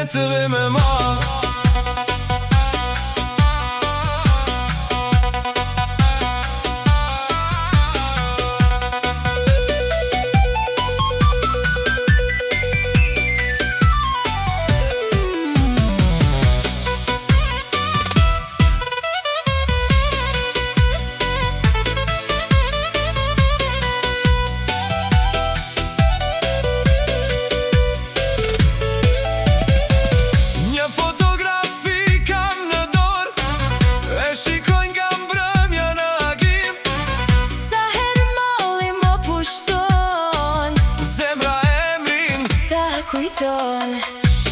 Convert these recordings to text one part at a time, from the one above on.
netëve me marr.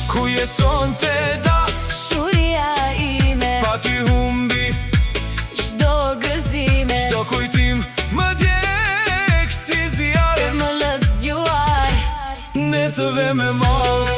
Ku jeson te dashuria ime, pa ty humbi çdo gëzime, çdo kujtim më djeg si zjarr, më lë zgjuar netëve me marr.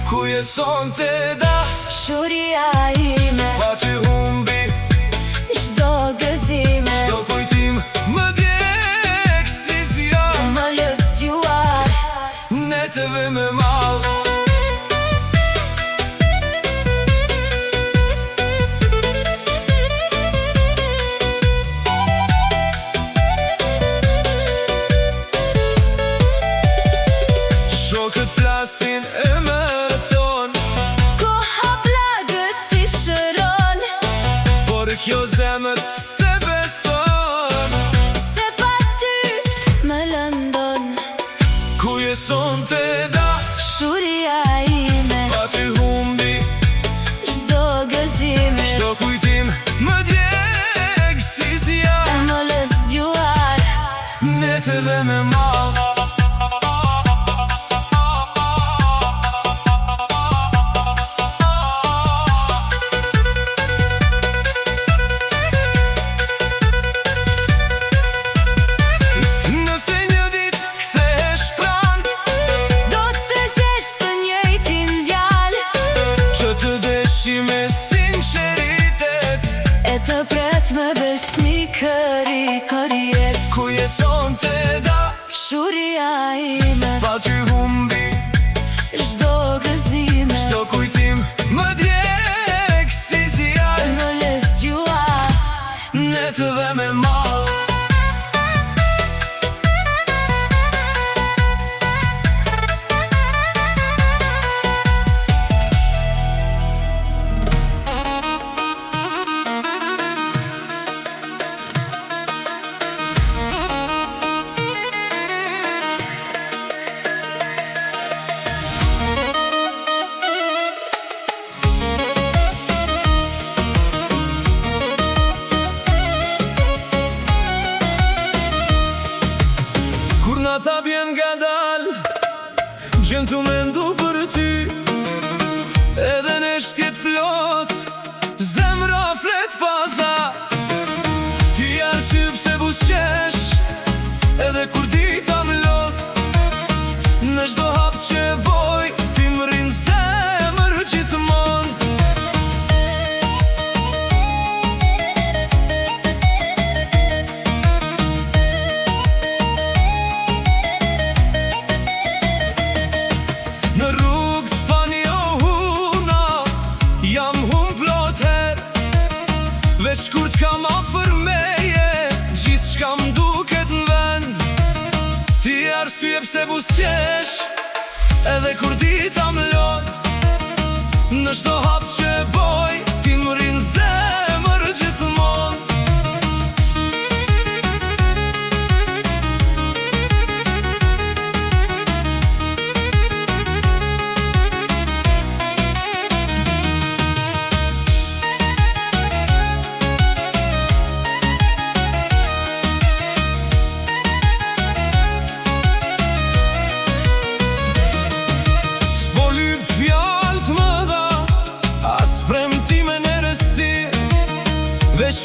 Ku jeson te dashuria ime, pa ty humbi çdo gëzime, çdo kujtim më djeg si zjarr, më lë zgjuar netëve me marr. Shokët flasin e më kjo zemër se beson, se pa ty më lëndon. Ku jeson te dashuria ime, pa ty humbi çdo gëzime, çdo kujtim më djeg si zjarr, më lë zgjuar netëve me marr. Me sinceritet e të pret me besnikëri kërjet. Ku jeson te dashuria ime, pa ty humbi çdo gëzime, çdo kujtim më djeg si zjarr, më lë zgjuar netëve me marr. Ta bjen nga dal, gjen tu mendu për ty, edhe në shtjet flot, zemra flet paza. Ti arsye pse buzqesh, edhe kur dita m'lodh, në çdo hap që boj, ti m'rrin zemër gjithmonë. Në rrugë t'pa njohuna, jam hum plot her, veç kur t'kam afër meje, gjithçka m'duket n'vend. Ti arsye pse buzqesh, edhe kur dita m'lodh, në çdo hap që boj, ti m'rrin zemër gjithmonë.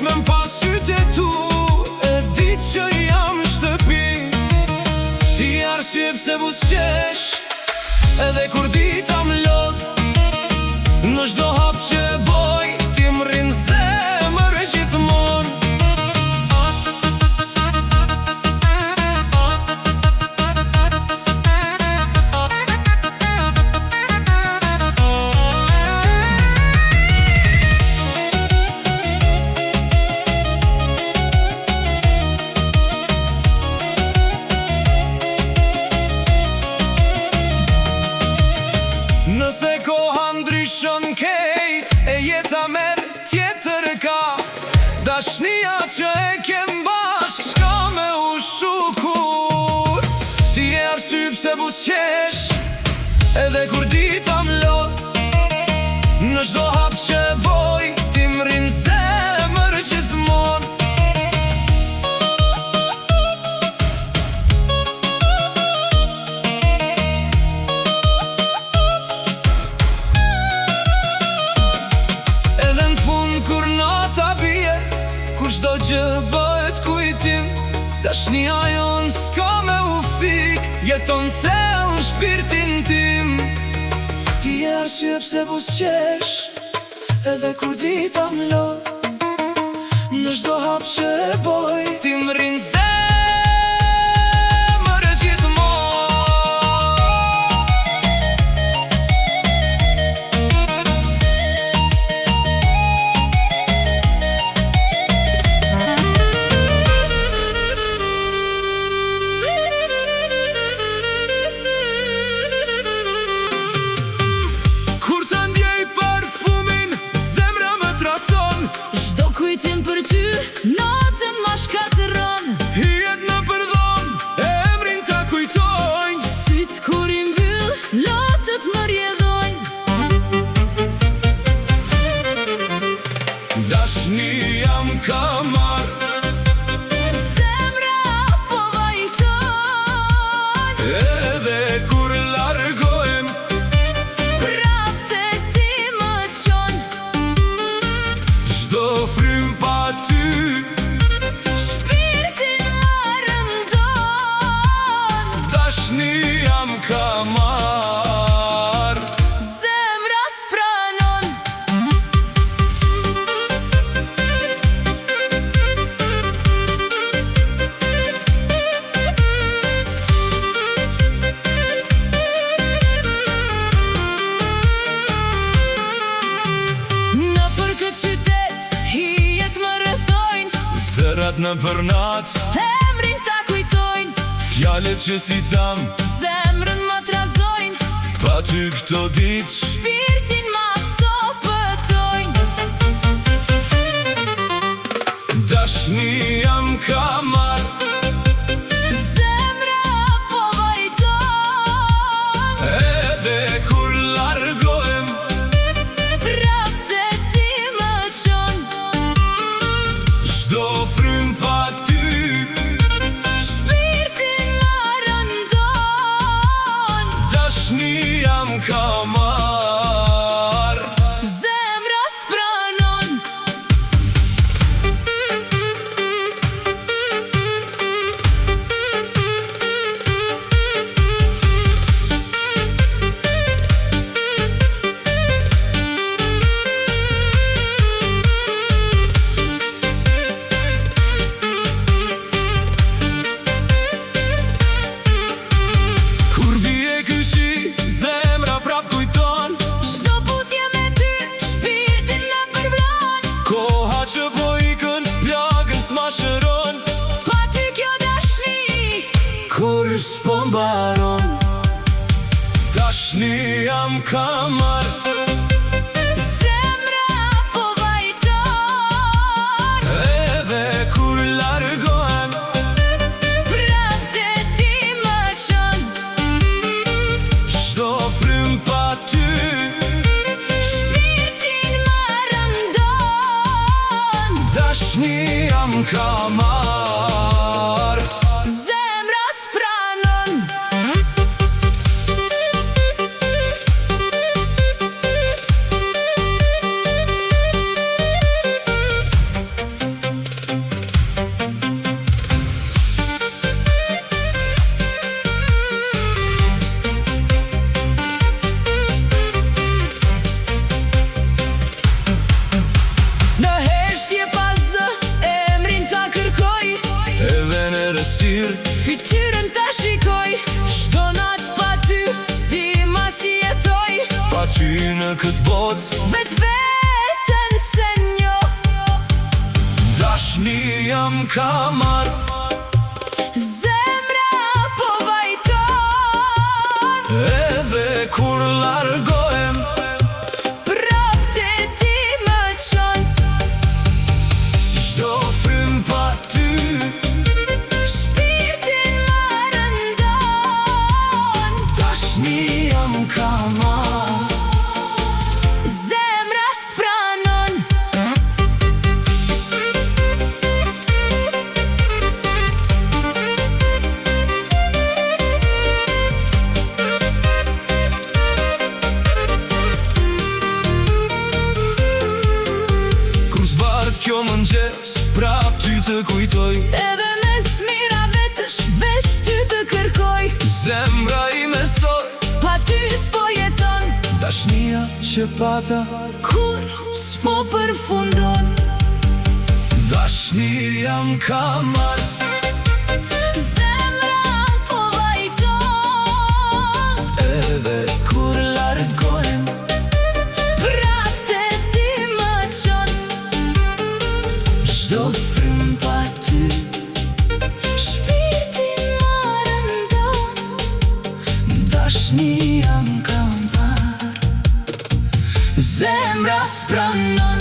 Veç me m'pas sytë e tu, e di që jam shtëpi. Ti arsye pse buzëqesh, edhe kur dita m'lodh. Në çdo hap që boj, ti m'rrin zemër gjithmonë. Nëse koha ndryshon kejt, e jeta merr tjetër ka. Dashnia që e kem bashk, s'ka me u shukur. Ti e arsye pse buzëqesh, edhe kur dita m'lodh. Në çdo hap që boj, ti m'rrin zemër gjithmonë. Çdo gjë bëhet kujtim, dashnia jon s'ka me u fik, jeton thellë në shpirtin tim. Ti e arsye pse buzëqesh, edhe kur dita m'lodh. Në çdo hap që e boj, ti m'rrin zemër gjithmonë. Kujtim për ty, natën ma shkatëron. Hijet në përdhon, emrin ta kujtojnë. Sytë kur i mbyll, lotët më rjedhojnë. Dashnia m'ka marr, zemra po vajton. edhe kur largohem, prapte ti më qon. çdo frym pa ty, shpirtin më rëndon. dashnia m'ka marr. Zemra s'pranon. Në për këtë qytet, hijet më rrethojnë. Zërat në përnat, Emrin ta kujtojnë, fjallet që si tam, zemrën më trazojnë. pa ty këto ditë, Shpirtin ma copëtojnë. dashnia m'ka marr, Zemra po vajton. edhe kur largohem, prapte ti më qon. çdo frym pa ty, shpirtin më rëndon. dashnia m'ka marr. Zemra s'pranon. Kur bie ky shi, zemra prap kujton. Çdo puthje me ty, shpirtin më përvlon. Koha që po ikën, plagën s'ma shëron. Pa ty kjo dashni, Kur s'po mbaron, dashnia m'ka marr, zemra po vajton. edhe kur largohem, prapte ti më qon. çdo frym pa ty, shpirtin më rëndon. dashnia m'ka marr. Zemra s'pranon. Ty në këtë bot Vetën se njo Dashni jam ka marr Zemra po vajton Edhe kur largohem Prap të ti më qont Çdo frym pa ty Shpirtin më rëndon Dashni jam ka marr Zemra s'pranon Kur s'bart kjo mëngjes Prap ty të kujtoj Edhe me smira vetësh Veç ty të kërkoj Zemra ime sot Pa ty s'po jeton Dashnia që pata Kur s'po përfundon Dashni jam ka marr Zemra po vajton Edhe kur largohem Prap të ti më qont Çdo frym pa ty Shpirtin më rëndon Dashni jam ka marr Zemra s'pranon